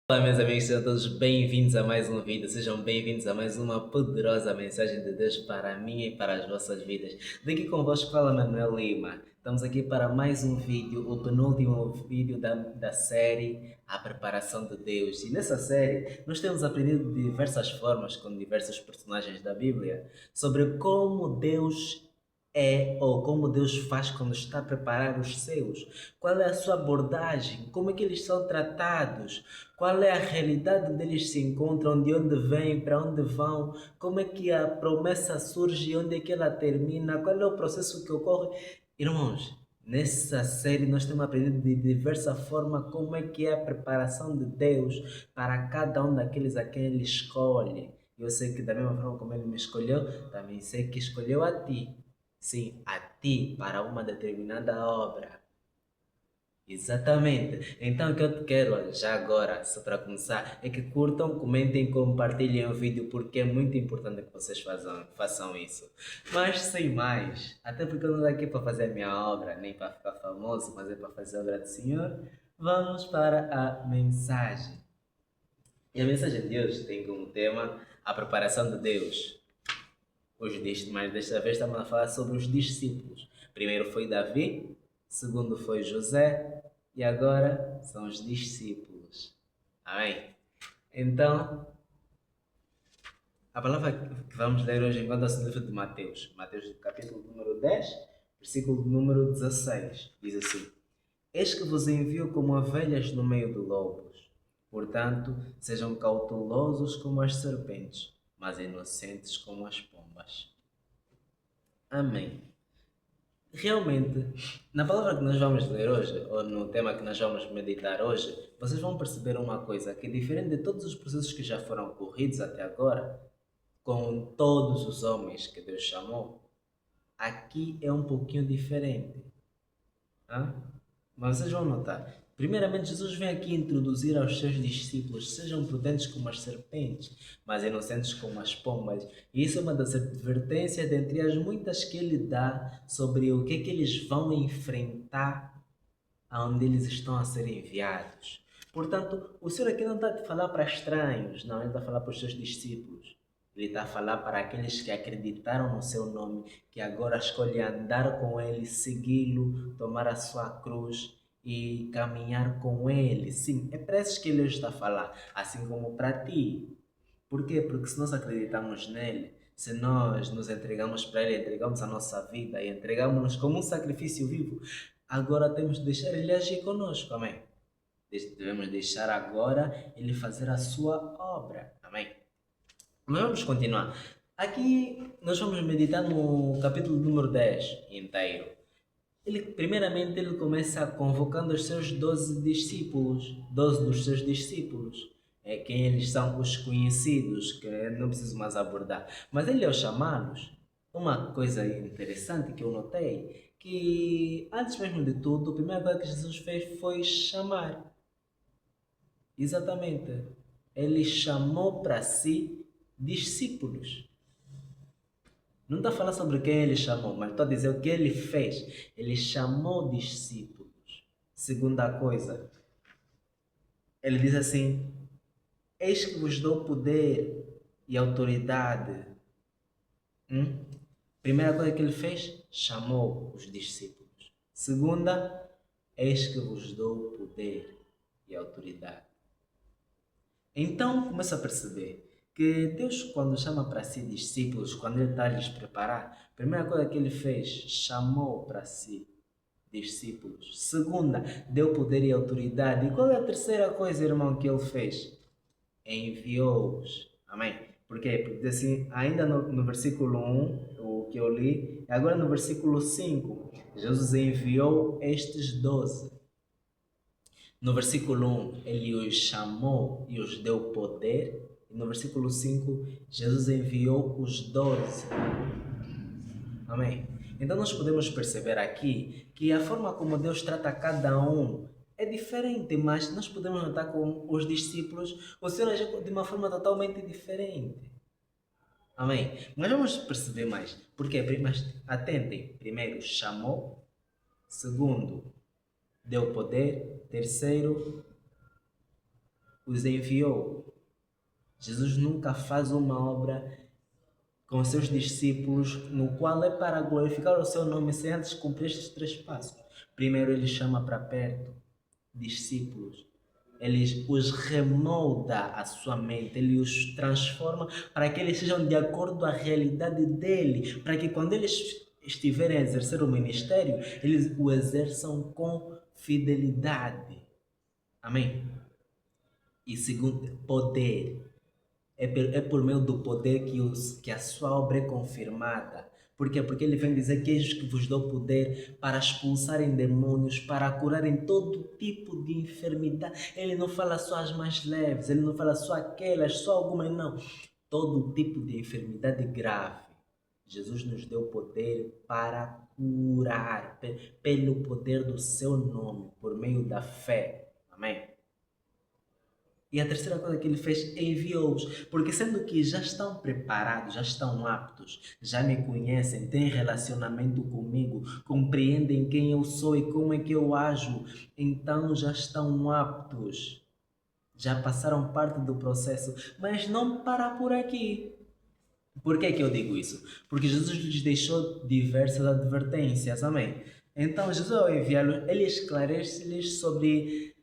Olá, meus amigos, sejam todos bem-vindos a mais um vídeo. Sejam bem-vindos a mais uma poderosa mensagem de Deus para mim e para as vossas vidas. Daqui convosco fala Manuel Lima. Estamos aqui para mais um vídeo, o penúltimo vídeo da série A Preparação de Deus. E nessa série nós temos aprendido de diversas formas com diversos personagens da Bíblia sobre como Deus ou como Deus faz quando está a preparar os seus. Qual é a sua abordagem? Como é que eles são tratados? Qual é a realidade onde eles se encontram, de onde vêm, para onde vão, como é que a promessa surge, onde é que ela termina, qual é o processo que ocorre. Irmãos, nessa série nós temos aprendido de diversa forma como é que é a preparação de Deus para cada um daqueles a quem Ele escolhe. Eu sei que da mesma forma como Ele me escolheu, também sei que escolheu a ti. Sim, a ti para uma determinada obra. Exatamente. Então, o que eu te quero já agora, só para começar, é que curtam, comentem, compartilhem o vídeo, porque é muito importante que vocês façam isso. Mas, sem mais, até porque eu não estou aqui para fazer a minha obra, nem para ficar famoso, mas é para fazer a obra do Senhor, vamos para a mensagem. E a mensagem de hoje tem como tema a preparação de Deus. Mas desta vez estamos a falar sobre os discípulos. Primeiro foi Davi, segundo foi José e agora são os discípulos. Amém? Então, a palavra que vamos ler hoje encontra-se no livro de Mateus. Mateus, capítulo número 10, versículo número 16. Diz assim: Eis que vos envio como ovelhas no meio de lobos. Portanto, sejam cautelosos como as serpentes, mas inocentes como as pombas. Amém. Realmente, na palavra que nós vamos ler hoje, ou no tema que nós vamos meditar hoje, vocês vão perceber uma coisa, que diferente de todos os processos que já foram ocorridos até agora, com todos os homens que Deus chamou, aqui é um pouquinho diferente. Hã? Mas vocês vão notar. Primeiramente, Jesus vem aqui introduzir aos seus discípulos: sejam prudentes como as serpentes, mas inocentes como as pombas. E isso é uma das advertências dentre as muitas que ele dá sobre o que é que eles vão enfrentar aonde eles estão a ser enviados. Portanto, o Senhor aqui não está a falar para estranhos, não, ele está a falar para os seus discípulos. Ele está a falar para aqueles que acreditaram no seu nome, que agora escolhem andar com ele, segui-lo, tomar a sua cruz e caminhar com ele. Sim, é para esses que ele está a falar, assim como para ti. Por quê? Porque se nós acreditamos nele, se nós nos entregamos para ele, entregamos a nossa vida e entregamos-nos como um sacrifício vivo, agora temos de deixar ele agir conosco, amém? Devemos deixar agora ele fazer a sua obra, amém? Mas vamos continuar. Aqui nós vamos meditar no capítulo número 10 inteiro. Primeiramente, ele começa convocando os seus 12 discípulos, 12 dos seus discípulos, quem eles são os conhecidos, que eu não preciso mais abordar. Mas ele, ao chamá-los, uma coisa interessante que eu notei, que antes mesmo de tudo, a primeira coisa que Jesus fez foi chamar. Exatamente. Ele chamou para si discípulos. Não está a falar sobre quem ele chamou, mas está a dizer o que ele fez. Ele chamou discípulos. Segunda coisa, ele diz assim: Eis que vos dou poder e autoridade. Hum? Primeira coisa que ele fez, chamou os discípulos. Segunda, eis que vos dou poder e autoridade. Então começa a perceber que Deus, quando chama para si discípulos, quando Ele está a lhes preparar, a primeira coisa que Ele fez, chamou para si discípulos. Segunda, deu poder e autoridade. E qual é a terceira coisa, irmão, que Ele fez? Enviou-os. Amém? Por quê? Porque assim, ainda no versículo 1, o que eu li, agora no versículo 5, Jesus enviou estes 12. No versículo 1, ele os chamou e os deu poder. E no versículo 5, Jesus enviou os 12. Amém? Então nós podemos perceber aqui que a forma como Deus trata cada um é diferente, mas nós podemos notar com os discípulos o Senhor agiu de uma forma totalmente diferente. Amém? Mas vamos perceber mais. Porque, mas atentem, primeiro chamou, segundo deu poder, terceiro os enviou. Jesus nunca faz uma obra com seus discípulos, no qual é para glorificar o seu nome, sem antes cumprir estes três passos. Primeiro, ele chama para perto discípulos. Ele os remolda a sua mente, ele os transforma para que eles sejam de acordo à realidade dele, para que quando eles estiverem a exercer o ministério, eles o exerçam com fidelidade. Amém? E segundo, poder. É por meio do poder que a sua obra é confirmada. Por quê? Porque ele vem dizer que eis que vos dou poder para expulsarem demônios, para curarem todo tipo de enfermidade. Ele não fala só as mais leves, ele não fala só aquelas, só algumas, não. Todo tipo de enfermidade grave. Jesus nos deu poder para curar, pelo poder do seu nome, por meio da fé. Amém? E a terceira coisa que ele fez, enviou-os, porque sendo que já estão preparados, já estão aptos, já me conhecem, têm relacionamento comigo, compreendem quem eu sou e como é que eu ajo, então já estão aptos, já passaram parte do processo, mas não para por aqui. Por que que eu digo isso? Porque Jesus lhes deixou diversas advertências, amém? Então Jesus ao enviá-los, ele esclarece-lhes sobre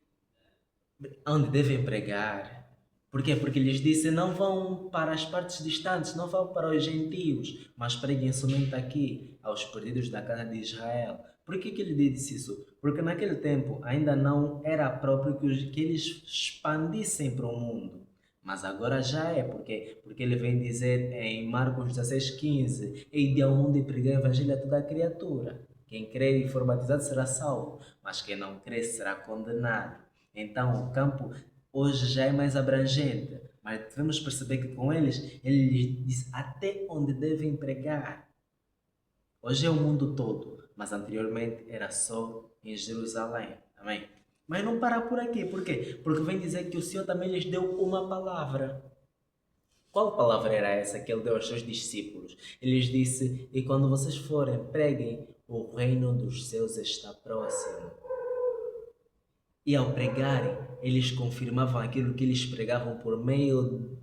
onde devem pregar. Por quê? Porque lhes disse: não vão para as partes distantes, não vão para os gentios, mas preguem somente aqui, aos perdidos da casa de Israel. Por que ele disse isso? Porque naquele tempo ainda não era próprio que eles expandissem para o mundo. Mas agora já é, porque ele vem dizer em Marcos 16,15: Ide ao mundo e pregai o evangelho a toda a criatura. Quem crer e for batizado será salvo, mas quem não crer será condenado. Então, o campo hoje já é mais abrangente, mas devemos perceber que com eles, ele lhes diz até onde devem pregar. Hoje é o mundo todo, mas anteriormente era só em Jerusalém. Amém? Mas não para por aqui, por quê? Porque vem dizer que o Senhor também lhes deu uma palavra. Qual palavra era essa que ele deu aos seus discípulos? Ele lhes disse: E quando vocês forem, preguem, o reino dos céus está próximo. E ao pregarem, eles confirmavam aquilo que eles pregavam por meio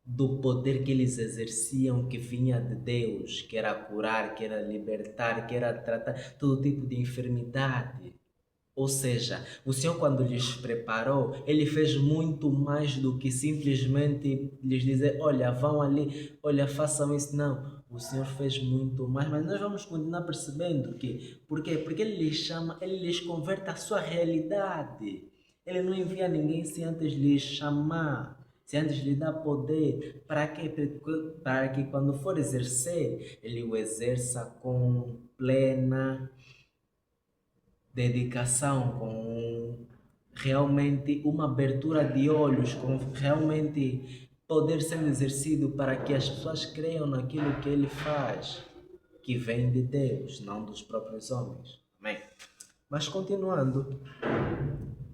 do poder que eles exerciam, que vinha de Deus, que era curar, que era libertar, que era tratar todo tipo de enfermidade. Ou seja, o Senhor, quando lhes preparou, Ele fez muito mais do que simplesmente lhes dizer: olha, vão ali, olha, façam isso. Não, o Senhor fez muito mais, mas nós vamos continuar percebendo que, por quê? Porque Ele lhes chama, Ele lhes converte à sua realidade. Ele não envia ninguém sem antes lhes chamar, sem antes lhe dar poder. Para quê? Para que quando for exercer, Ele o exerça com plena dedicação, com realmente uma abertura de olhos, com realmente poder sendo exercido para que as pessoas creiam naquilo que ele faz, que vem de Deus, não dos próprios homens. Amém? Mas continuando,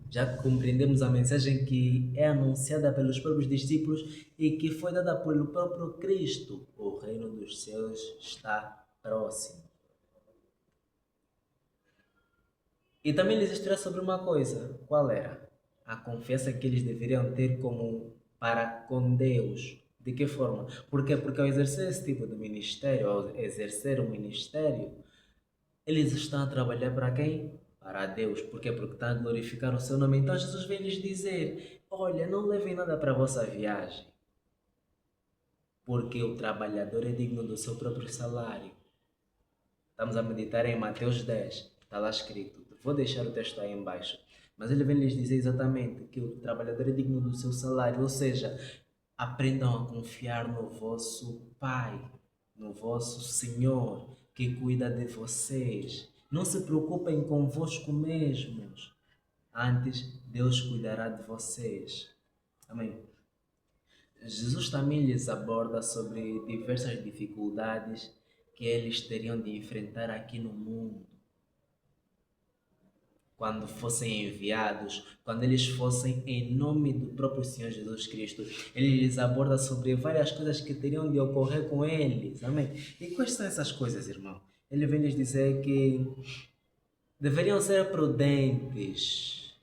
já compreendemos a mensagem que é anunciada pelos próprios discípulos e que foi dada pelo próprio Cristo. O reino dos céus está próximo. E também lhes instruía sobre uma coisa. Qual era? A confiança que eles deveriam ter como para com Deus. De que forma? Por quê? Porque ao exercer esse tipo de ministério, ao exercer o ministério, eles estão a trabalhar para quem? Para Deus. Por quê? Porque estão a glorificar o seu nome. Então Jesus vem lhes dizer: olha, não levem nada para a vossa viagem, porque o trabalhador é digno do seu próprio salário. Estamos a meditar em Mateus 10, está lá escrito. Vou deixar o texto aí embaixo. Mas ele vem lhes dizer exatamente que o trabalhador é digno do seu salário, ou seja, aprendam a confiar no vosso Pai, no vosso Senhor, que cuida de vocês. Não se preocupem convosco mesmos. Antes, Deus cuidará de vocês. Amém. Jesus também lhes aborda sobre diversas dificuldades que eles teriam de enfrentar aqui no mundo, quando fossem enviados, quando eles fossem em nome do próprio Senhor Jesus Cristo. Ele lhes aborda sobre várias coisas que teriam de ocorrer com eles. Amém? E quais são essas coisas, irmão? Ele vem lhes dizer que deveriam ser prudentes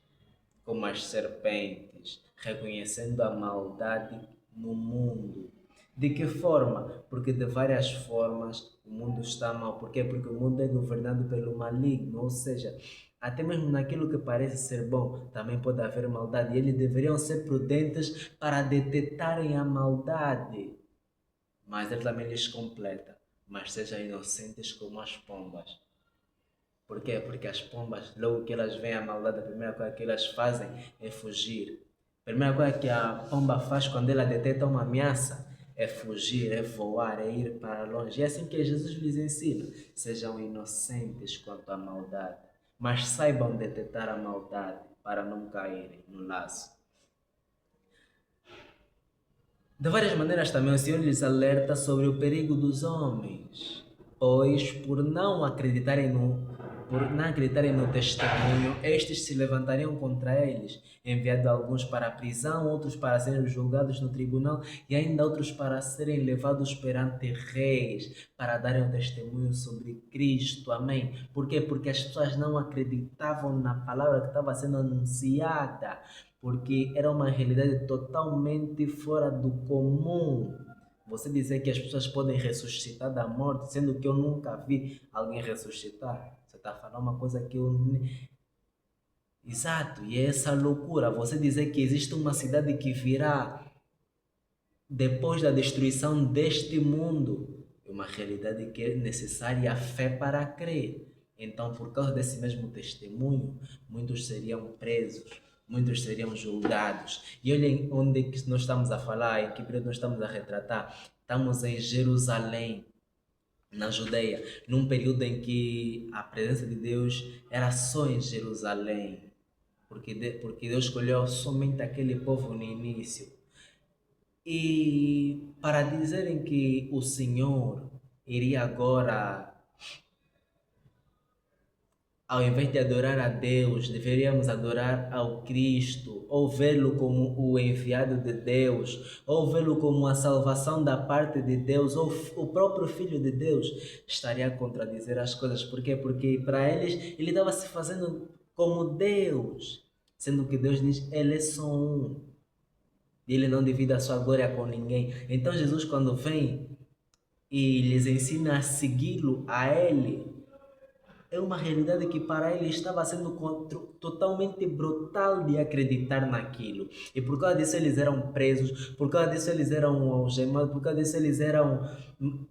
como as serpentes, reconhecendo a maldade no mundo. De que forma? Porque de várias formas o mundo está mal. Por quê? Porque o mundo é governado pelo maligno, ou seja, até mesmo naquilo que parece ser bom, também pode haver maldade. E eles deveriam ser prudentes para detectarem a maldade. Mas ele também lhes completa. Mas sejam inocentes como as pombas. Por quê? Porque as pombas, logo que elas veem a maldade, a primeira coisa que elas fazem é fugir. A primeira coisa que a pomba faz quando ela detecta uma ameaça é fugir, é voar, é ir para longe. E é assim que Jesus lhes ensina. Sejam inocentes quanto à maldade, mas saibam detectar a maldade para não caírem no laço. De várias maneiras também o Senhor lhes alerta sobre o perigo dos homens, pois por não acreditarem no testemunho, estes se levantariam contra eles, enviando alguns para a prisão, outros para serem julgados no tribunal e ainda outros para serem levados perante reis, para darem um testemunho sobre Cristo. Amém? Por quê? Porque as pessoas não acreditavam na palavra que estava sendo anunciada, porque era uma realidade totalmente fora do comum. Você dizer que as pessoas podem ressuscitar da morte, sendo que eu nunca vi alguém ressuscitar. Você está falando uma coisa que eu. Exato, e é essa loucura. Você dizer que existe uma cidade que virá depois da destruição deste mundo. É uma realidade que é necessária a fé para crer. Então, por causa desse mesmo testemunho, muitos seriam presos, muitos seriam julgados. E olhem onde que nós estamos a falar, em que período nós estamos a retratar. Estamos em Jerusalém, na Judeia, num período em que a presença de Deus era só em Jerusalém, porque Deus escolheu somente aquele povo no início. E para dizerem que o Senhor iria agora, ao invés de adorar a Deus, deveríamos adorar ao Cristo, ou vê-lo como o enviado de Deus, ou vê-lo como a salvação da parte de Deus, ou o próprio Filho de Deus, estaria a contradizer as coisas. Por quê? Porque para eles ele estava se fazendo como Deus, sendo que Deus diz, ele é só um. E ele não divide a sua glória com ninguém. Então Jesus, quando vem e lhes ensina a segui-lo a ele, é uma realidade que para ele estava sendo totalmente brutal de acreditar naquilo. E por causa disso eles eram presos, por causa disso eles eram algemados, por causa disso eles eram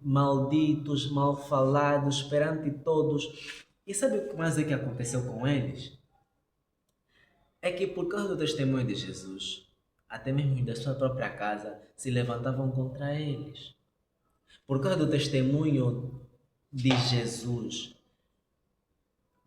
malditos, mal falados perante todos. E sabe o que mais é que aconteceu com eles? É que por causa do testemunho de Jesus, até mesmo da sua própria casa, se levantavam contra eles. Por causa do testemunho de Jesus,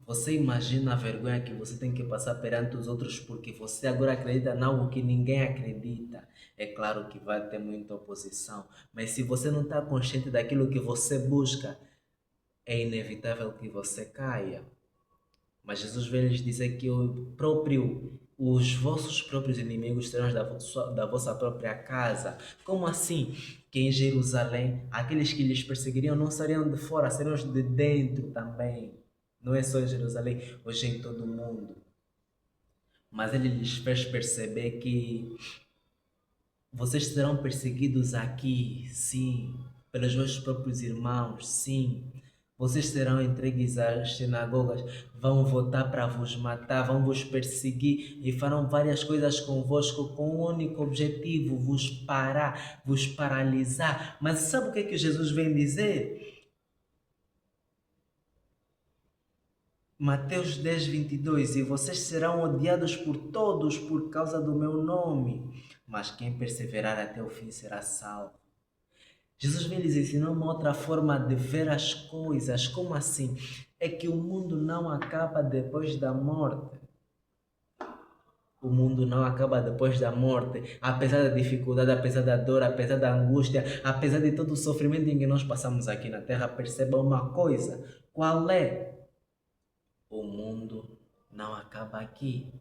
você imagina a vergonha que você tem que passar perante os outros porque você agora acredita em algo que ninguém acredita. É claro que vai ter muita oposição, mas se você não está consciente daquilo que você busca, é inevitável que você caia. Mas Jesus veio lhes dizer que os vossos próprios inimigos serão da vossa própria casa. Como assim? Que em Jerusalém, aqueles que lhes perseguiriam não seriam de fora, seriam os de dentro também. Não é só em Jerusalém, hoje é em todo o mundo. Mas ele lhes fez perceber que vocês serão perseguidos aqui, sim, pelos vossos próprios irmãos, sim. Vocês serão entregues às sinagogas, vão votar para vos matar, vão vos perseguir e farão várias coisas convosco com um único objetivo, vos parar, vos paralisar. Mas sabe o que é que Jesus vem dizer? Mateus 10, 22, e vocês serão odiados por todos por causa do meu nome, mas quem perseverar até o fim será salvo. Jesus vem lhes ensinar uma outra forma de ver as coisas. Como assim? É que o mundo não acaba depois da morte. O mundo não acaba depois da morte, apesar da dificuldade, apesar da dor, apesar da angústia, apesar de todo o sofrimento em que nós passamos aqui na Terra. Perceba uma coisa: qual é? O mundo não acaba aqui.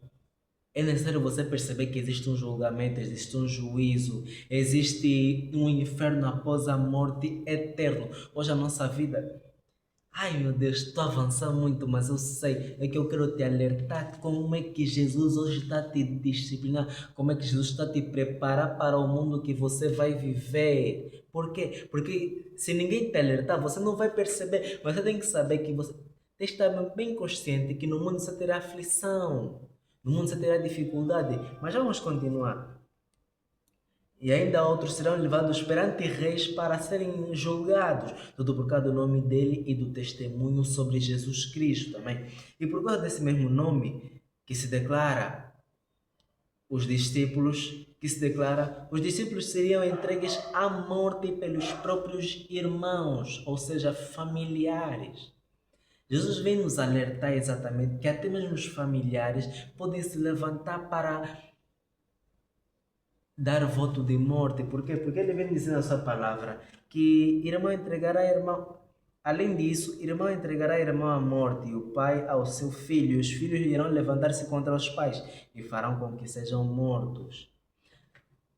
É necessário você perceber que existe um julgamento, existe um juízo, existe um inferno após a morte eterno. Hoje a nossa vida Ai meu Deus, estou a avançar muito, mas eu sei, é que eu quero te alertar como é que Jesus hoje está a te disciplinar, como é que Jesus está a te preparar para o mundo que você vai viver. Por quê? Porque se ninguém te alertar, você não vai perceber. Você tem que saber que você tem que estar bem consciente que no mundo você terá aflição, no mundo você terá dificuldade. Mas vamos continuar. E ainda outros serão levados perante reis para serem julgados, tudo por causa do nome dele e do testemunho sobre Jesus Cristo também. E por causa desse mesmo nome que se declara os discípulos, os discípulos seriam entregues à morte pelos próprios irmãos, ou seja, familiares. Jesus vem nos alertar exatamente que até mesmo os familiares podem se levantar para dar voto de morte. Por quê? Porque ele vem dizer na sua palavra que irmão entregará irmão. Além disso, irmão entregará irmão à morte e o pai ao seu filho. E os filhos irão levantar-se contra os pais e farão com que sejam mortos.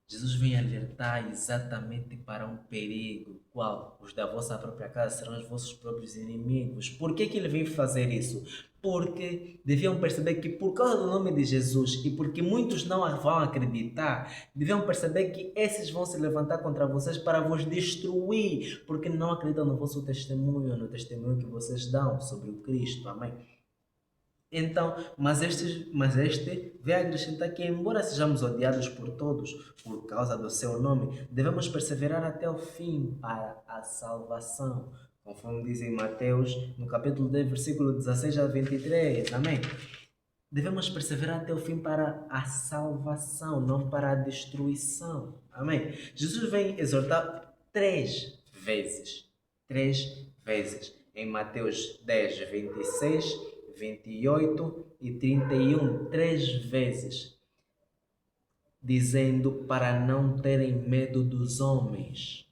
Jesus vem alertar exatamente para um perigo, qual? Os da vossa própria casa serão os vossos próprios inimigos. Por que ele vem fazer isso? Porque deviam perceber que por causa do nome de Jesus e porque muitos não vão acreditar, deviam perceber que esses vão se levantar contra vocês para vos destruir, porque não acreditam no vosso testemunho, no testemunho que vocês dão sobre o Cristo. Amém? Então, mas este vem acrescentar que, embora sejamos odiados por todos por causa do seu nome, devemos perseverar até o fim para a salvação, conforme diz em Mateus, no capítulo 10, versículo 16 a 23. Amém? Devemos perseverar até o fim para a salvação, não para a destruição. Amém? Jesus vem exortar três vezes, em Mateus 10, 26, 28 e 31, três vezes, dizendo para não terem medo dos homens.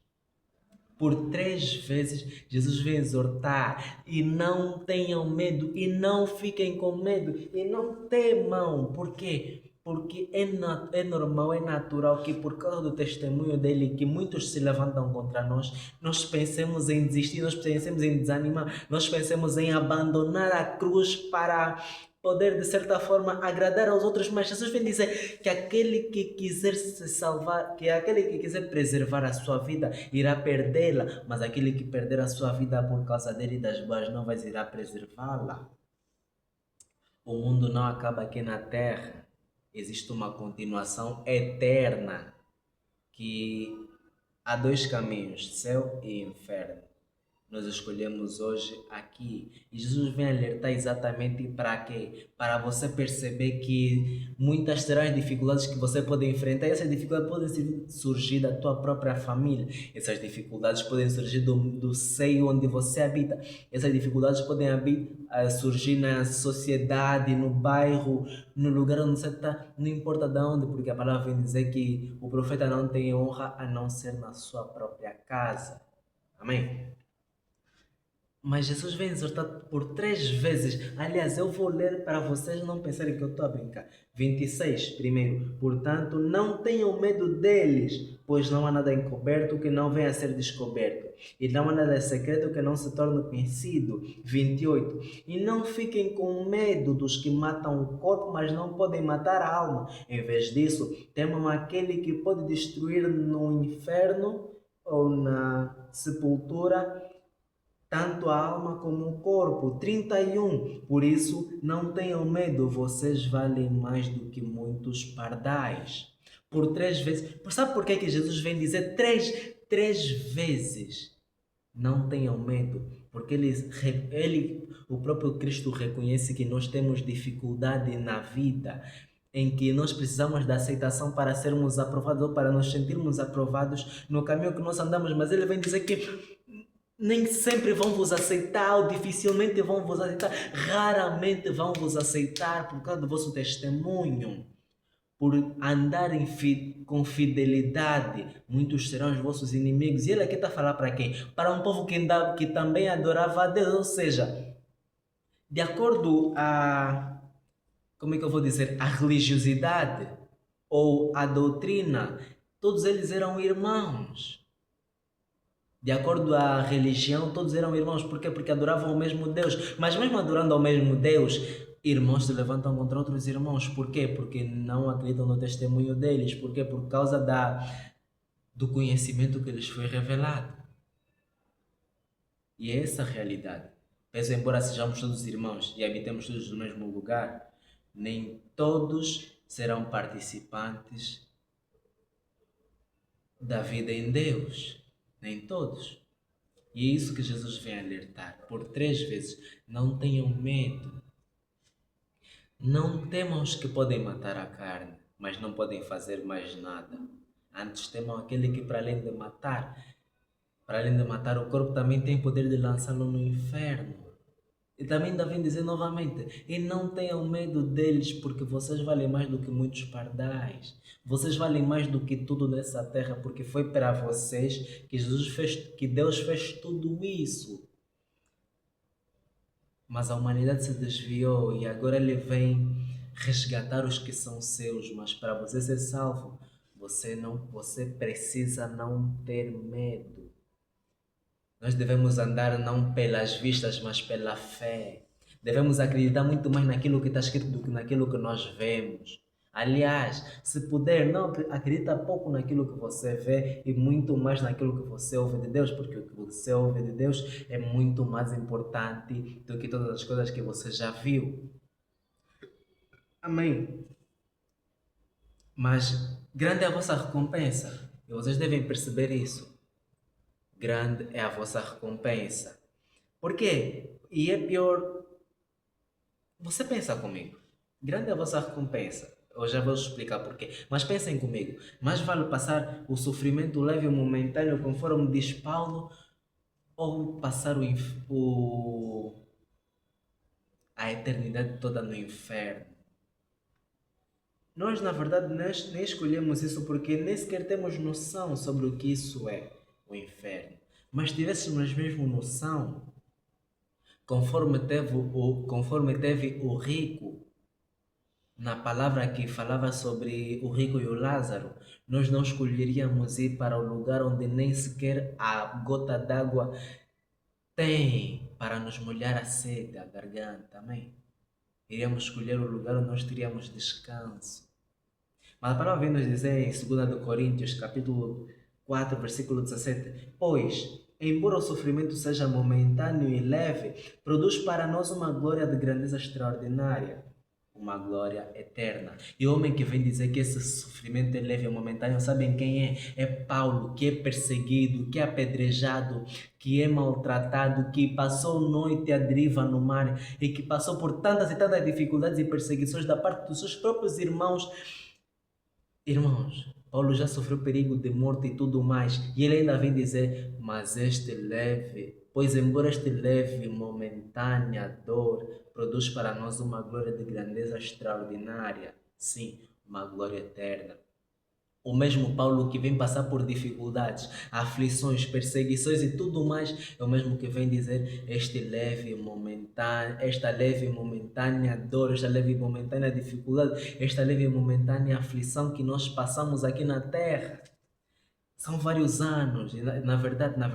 Por três vezes, Jesus vem exortar e não tenham medo, e não fiquem com medo, e não temam. Por quê? Porque é normal, é natural que por causa do testemunho dele, que muitos se levantam contra nós, nós pensemos em desistir, nós pensemos em desanimar, nós pensemos em abandonar a cruz para poder de certa forma agradar aos outros, mas Jesus vem dizer que aquele que quiser se salvar, que aquele que quiser preservar a sua vida irá perdê-la, mas aquele que perder a sua vida por causa dele e das boas novas irá preservá-la. O mundo não acaba aqui na terra, existe uma continuação eterna que há dois caminhos, céu e inferno. Nós escolhemos hoje aqui. E Jesus vem alertar exatamente para quê? Para você perceber que muitas serão as dificuldades que você pode enfrentar. E essas dificuldades podem surgir da tua própria família. Essas dificuldades podem surgir do seio onde você habita. Essas dificuldades podem surgir na sociedade, no bairro, no lugar onde você está. Não importa de onde, porque a palavra vem dizer que o profeta não tem honra a não ser na sua própria casa. Amém? Mas Jesus vem exortar por três vezes. Aliás, eu vou ler para vocês não pensarem que eu estou a brincar. 26, primeiro. Portanto, não tenham medo deles, pois não há nada encoberto que não venha a ser descoberto, e não há nada secreto que não se torne conhecido. 28. E não fiquem com medo dos que matam o corpo, mas não podem matar a alma. Em vez disso, temam aquele que pode destruir no inferno ou na sepultura tanto a alma como o corpo. 31. Por isso, não tenham medo, vocês valem mais do que muitos pardais. Por três vezes. Sabe por que Jesus vem dizer três vezes? Não tenham medo, porque o próprio Cristo reconhece que nós temos dificuldade na vida, em que nós precisamos da aceitação para sermos aprovados ou para nos sentirmos aprovados no caminho que nós andamos, mas ele vem dizer que nem sempre vão vos aceitar, ou dificilmente vão vos aceitar, raramente vão vos aceitar por causa do vosso testemunho, por andar com fidelidade. Muitos serão os vossos inimigos. E ele aqui está a falar para quem? Para um povo que também adorava a Deus, ou seja, de acordo a, como é que eu vou dizer, a religiosidade ou a doutrina, todos eles eram irmãos. De acordo à religião, todos eram irmãos. Por quê? Porque adoravam o mesmo Deus. Mas mesmo adorando ao mesmo Deus, irmãos se levantam contra outros irmãos. Por quê? Porque não acreditam no testemunho deles. Por quê? Por causa do conhecimento que lhes foi revelado. E é essa a realidade. Pois, embora sejamos todos irmãos e habitemos todos no mesmo lugar, nem todos serão participantes da vida em Deus. Nem todos. E é isso que Jesus vem alertar por 3 vezes. Não tenham medo. Não temam os que podem matar a carne, mas não podem fazer mais nada. Antes temam aquele que, para além de matar o corpo, também tem poder de lançá-lo no inferno. E também ainda vem dizer novamente: e não tenham medo deles, porque vocês valem mais do que muitos pardais. Vocês valem mais do que tudo nessa terra, porque foi para vocês que Deus fez tudo isso. Mas a humanidade se desviou e agora ele vem resgatar os que são seus. Mas para você ser salvo, você precisa não ter medo. Nós devemos andar não pelas vistas, mas pela fé. Devemos acreditar muito mais naquilo que está escrito do que naquilo que nós vemos. Aliás, se puder, não acredita pouco naquilo que você vê e muito mais naquilo que você ouve de Deus, porque o que você ouve de Deus é muito mais importante do que todas as coisas que você já viu. Amém. Mas grande é a vossa recompensa e vocês devem perceber isso. Grande é a vossa recompensa. Por quê? E é pior. Você pensa comigo. Grande é a vossa recompensa. Eu já vou explicar porquê. Mas pensem comigo. Mais vale passar o sofrimento leve e momentâneo, conforme diz Paulo, ou passar a eternidade toda no inferno. Nós, na verdade, nem escolhemos isso porque nem sequer temos noção sobre o que isso é, o inferno. Mas tivéssemos mesmo noção, conforme teve o rico, na palavra que falava sobre o rico e o Lázaro, nós não escolheríamos ir para o lugar onde nem sequer a gota d'água tem para nos molhar a sede, a garganta, amém? Iríamos escolher o lugar onde nós teríamos descanso. Mas a palavra vem nos dizer em 2 de Coríntios, capítulo 4, versículo 17: pois, embora o sofrimento seja momentâneo e leve, produz para nós uma glória de grandeza extraordinária, uma glória eterna. E o homem que vem dizer que esse sofrimento é leve e momentâneo, sabem quem é? É Paulo, que é perseguido, que é apedrejado, que é maltratado, que passou noite à deriva no mar e que passou por tantas e tantas dificuldades e perseguições da parte dos seus próprios irmãos. Irmãos, Paulo já sofreu perigo de morte e tudo mais, e ele ainda vem dizer: pois embora este leve e momentânea dor produz para nós uma glória de grandeza extraordinária, sim, uma glória eterna. O mesmo Paulo que vem passar por dificuldades, aflições, perseguições e tudo mais, é o mesmo que vem dizer esta leve e momentânea dor, esta leve e momentânea dificuldade, esta leve e momentânea aflição que nós passamos aqui na terra. São vários anos e na verdade, nós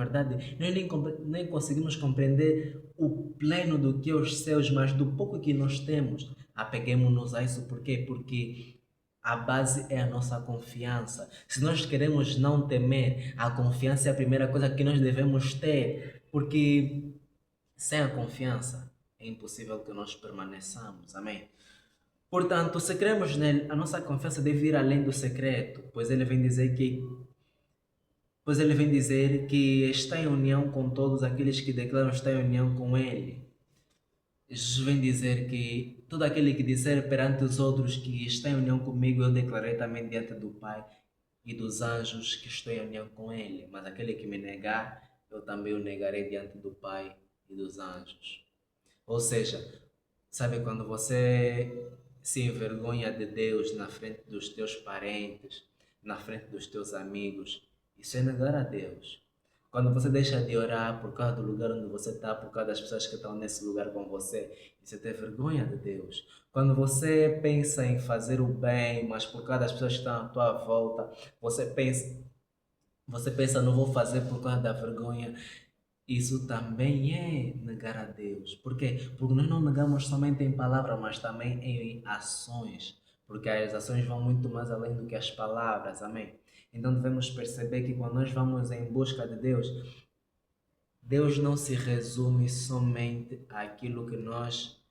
nem conseguimos compreender o pleno do que é os céus, mas do pouco que nós temos, apeguemos-nos a isso. Por quê? Porque a base é a nossa confiança. Se nós queremos não temer, a confiança é a primeira coisa que nós devemos ter, porque sem a confiança é impossível que nós permaneçamos. Amém? Portanto, se cremos nele, a nossa confiança deve ir além do secreto, pois ele vem dizer que está em união com todos aqueles que declaram estar em união com ele. Jesus vem dizer que todo aquele que disser perante os outros que está em união comigo, eu declarei também diante do Pai e dos anjos que estou em união com ele. Mas aquele que me negar, eu também o negarei diante do Pai e dos anjos. Ou seja, sabe quando você se envergonha de Deus na frente dos teus parentes, na frente dos teus amigos, isso é negar a Deus. Quando você deixa de orar por causa do lugar onde você está, por causa das pessoas que estão nesse lugar com você, isso é ter vergonha de Deus. Quando você pensa em fazer o bem, mas por causa das pessoas que estão à tua volta, você pensa Você pensa, não vou fazer por causa da vergonha. Isso também é negar a Deus. Por quê? Porque nós não negamos somente em palavras, mas também em ações. Porque as ações vão muito mais além do que as palavras. Amém? Então devemos perceber que quando nós vamos em busca de Deus, Deus não se resume somente àquilo que nós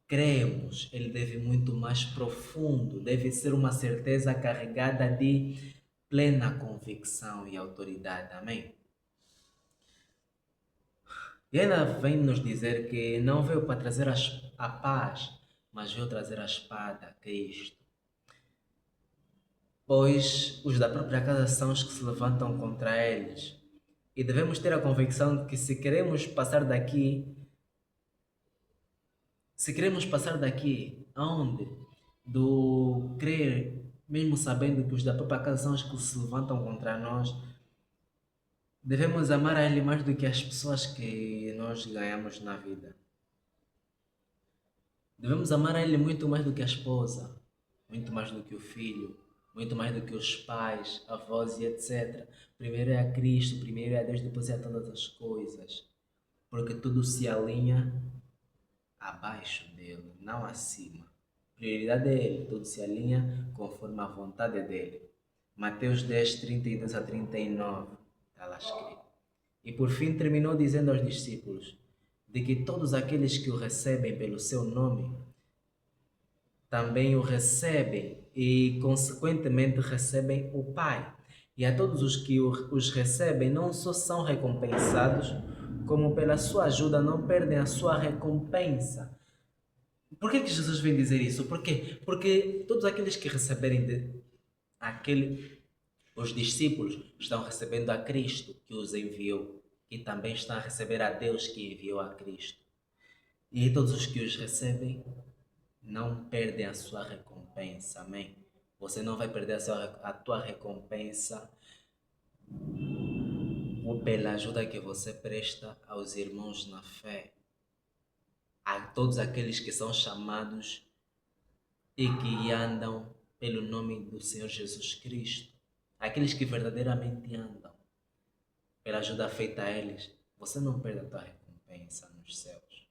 cremos. Ele deve ir muito mais profundo. Deve ser uma certeza carregada de plena convicção e autoridade. Amém? E ainda vem nos dizer que não veio para trazer a paz, mas veio trazer a espada, Cristo. Pois os da própria casa são os que se levantam contra eles. E devemos ter a convicção de que se queremos passar daqui, aonde? Do crer, mesmo sabendo que os da própria casa são os que se levantam contra nós, devemos amar a Ele mais do que as pessoas que nós ganhamos na vida. Devemos amar a Ele muito mais do que a esposa, muito mais do que o filho, muito mais do que os pais, avós e etc. Primeiro é a Cristo, primeiro é a Deus, depois é a todas as coisas. Porque tudo se alinha abaixo dele, não acima. Prioridade é Ele, tudo se alinha conforme a vontade dele. Mateus 10, 32 a 39, está lá escrito. E por fim terminou dizendo aos discípulos de que todos aqueles que o recebem pelo seu nome também o recebem e, consequentemente, recebem o Pai. E a todos os que os recebem, não só são recompensados, como pela sua ajuda não perdem a sua recompensa. Por que Jesus vem dizer isso? Por quê? Porque todos aqueles que receberem aquele, os discípulos estão recebendo a Cristo que os enviou e também estão a receber a Deus que enviou a Cristo. E todos os que os recebem não perdem a sua recompensa, amém? Você não vai perder a tua recompensa ou pela ajuda que você presta aos irmãos na fé, a todos aqueles que são chamados e que andam pelo nome do Senhor Jesus Cristo, aqueles que verdadeiramente andam pela ajuda feita a eles, você não perde a tua recompensa nos céus.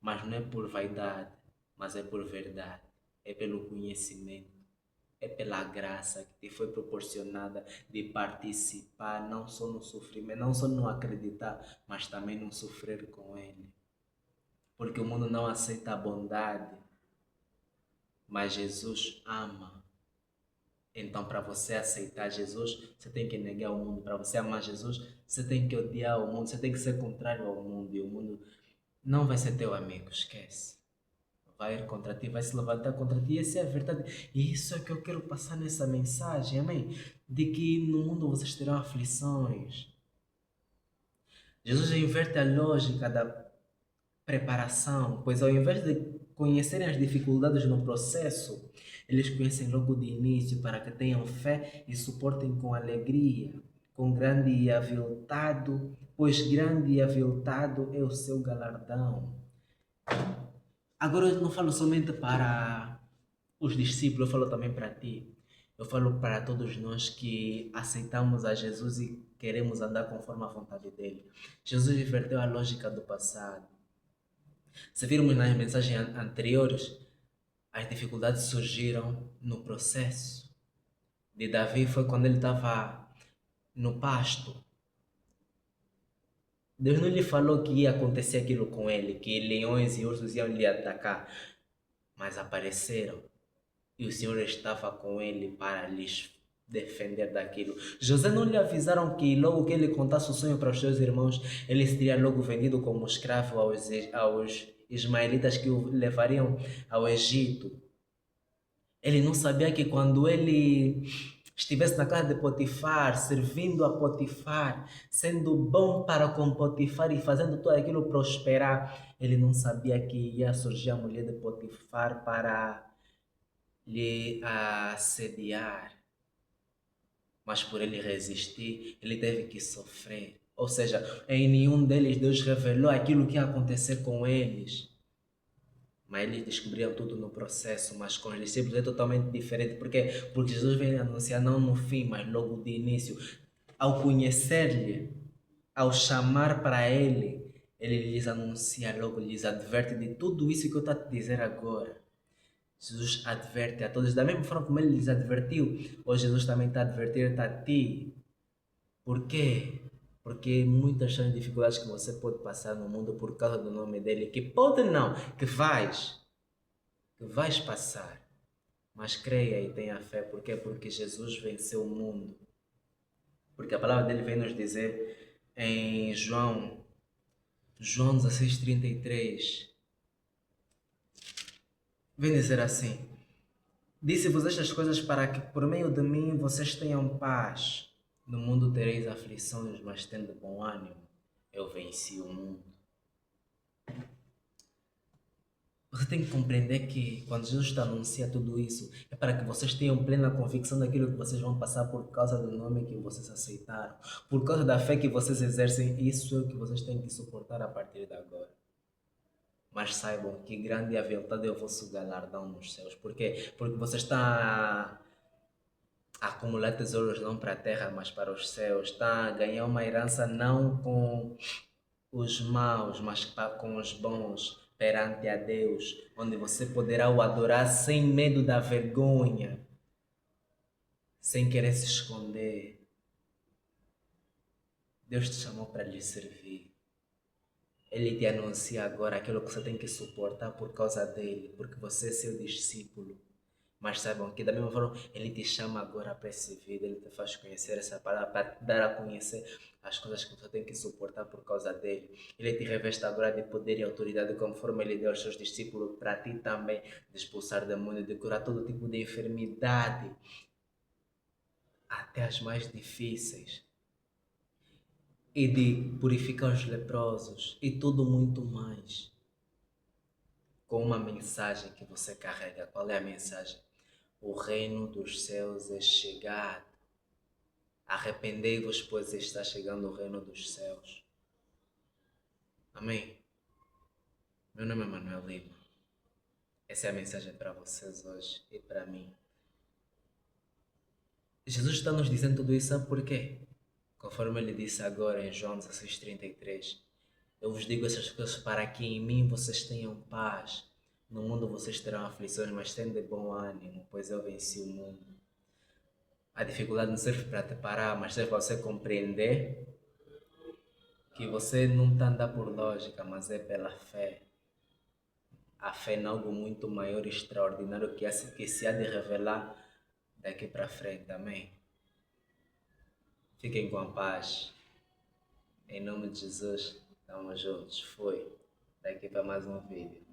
Mas não é por vaidade, mas é por verdade, é pelo conhecimento, é pela graça que te foi proporcionada de participar não só no sofrimento, não só no acreditar, mas também no sofrer com Ele. Porque o mundo não aceita a bondade, mas Jesus ama. Então, para você aceitar Jesus, você tem que negar o mundo. Para você amar Jesus, você tem que odiar o mundo, você tem que ser contrário ao mundo. E o mundo não vai ser teu amigo, esquece. Vai ir contra ti, vai se levantar contra ti. Essa é a verdade. E isso é que eu quero passar nessa mensagem, amém? De que no mundo vocês terão aflições. Jesus inverte a lógica da preparação, pois ao invés de conhecerem as dificuldades no processo, eles conhecem logo de início para que tenham fé e suportem com alegria, com grande e aviltado, pois grande e aviltado é o seu galardão. Agora eu não falo somente para os discípulos, eu falo também para ti. Eu falo para todos nós que aceitamos a Jesus e queremos andar conforme a vontade dele. Jesus inverteu a lógica do passado. Se virmos nas mensagens anteriores, as dificuldades surgiram no processo. De Davi foi quando ele estava no pasto. Deus não lhe falou que ia acontecer aquilo com ele, que leões e ursos iam lhe atacar, mas apareceram e o Senhor estava com ele para lhes defender daquilo. José não lhe avisaram que logo que ele contasse o sonho para os seus irmãos, ele seria logo vendido como escravo aos ismaelitas que o levariam ao Egito. Ele não sabia que quando ele estivesse na casa de Potifar, servindo a Potifar, sendo bom para com Potifar e fazendo tudo aquilo prosperar, ele não sabia que ia surgir a mulher de Potifar para lhe assediar. Mas por ele resistir, ele teve que sofrer. Ou seja, em nenhum deles Deus revelou aquilo que ia acontecer com eles. Mas eles descobriam tudo no processo, mas com os discípulos é totalmente diferente. Por quê? Porque Jesus vem anunciar não no fim, mas logo de início. Ao conhecer-lhe, ao chamar para ele, ele lhes anuncia logo, lhes adverte de tudo isso que eu estou a te dizer agora. Jesus adverte a todos, da mesma forma como ele lhes advertiu, hoje Jesus também está a advertir a ti. Por quê? Porque muitas são as dificuldades que você pode passar no mundo por causa do nome dele, que pode não, que vais passar. Mas creia e tenha fé, por quê? Porque Jesus venceu o mundo. Porque a palavra dele vem nos dizer em João 16:33, vem dizer assim: Disse-vos estas coisas para que por meio de mim vocês tenham paz. No mundo tereis aflições, mas tende bom ânimo. Eu venci o mundo. Você tem que compreender que quando Jesus te anuncia tudo isso, é para que vocês tenham plena convicção daquilo que vocês vão passar por causa do nome que vocês aceitaram. Por causa da fé que vocês exercem, isso é o que vocês têm que suportar a partir de agora. Mas saibam que grande e aviltado é o vosso galardão nos céus. Por quê? Porque você está a acumular tesouros não para a terra, mas para os céus. Está a ganhar uma herança não com os maus, mas com os bons perante a Deus, onde você poderá o adorar sem medo da vergonha, sem querer se esconder. Deus te chamou para lhe servir. Ele te anuncia agora aquilo que você tem que suportar por causa dele, porque você é seu discípulo. Mas saibam que da mesma forma ele te chama agora para esse vídeo, ele te faz conhecer essa palavra, para te dar a conhecer as coisas que você tem que suportar por causa dele. Ele te reveste agora de poder e autoridade, conforme ele deu aos seus discípulos, para ti também, de expulsar demônios, de curar todo tipo de enfermidade, até as mais difíceis, e de purificar os leprosos, e tudo muito mais, com uma mensagem que você carrega. Qual é a mensagem? O reino dos céus é chegado. Arrependei-vos, pois está chegando o reino dos céus. Amém? Meu nome é Manuel Lima. Essa é a mensagem para vocês hoje e para mim. Jesus está nos dizendo tudo isso, sabe por quê? Conforme ele disse agora em João 16:33, eu vos digo essas coisas para que em mim vocês tenham paz. No mundo vocês terão aflições, mas tenham de bom ânimo, pois eu venci o mundo. A dificuldade não serve para te parar, mas serve para você compreender que você não está andando por lógica, mas é pela fé. A fé em algo muito maior e extraordinário que se há de revelar daqui para frente. Amém? Fiquem com a paz. Em nome de Jesus, estamos juntos. Foi. Daqui para mais um vídeo.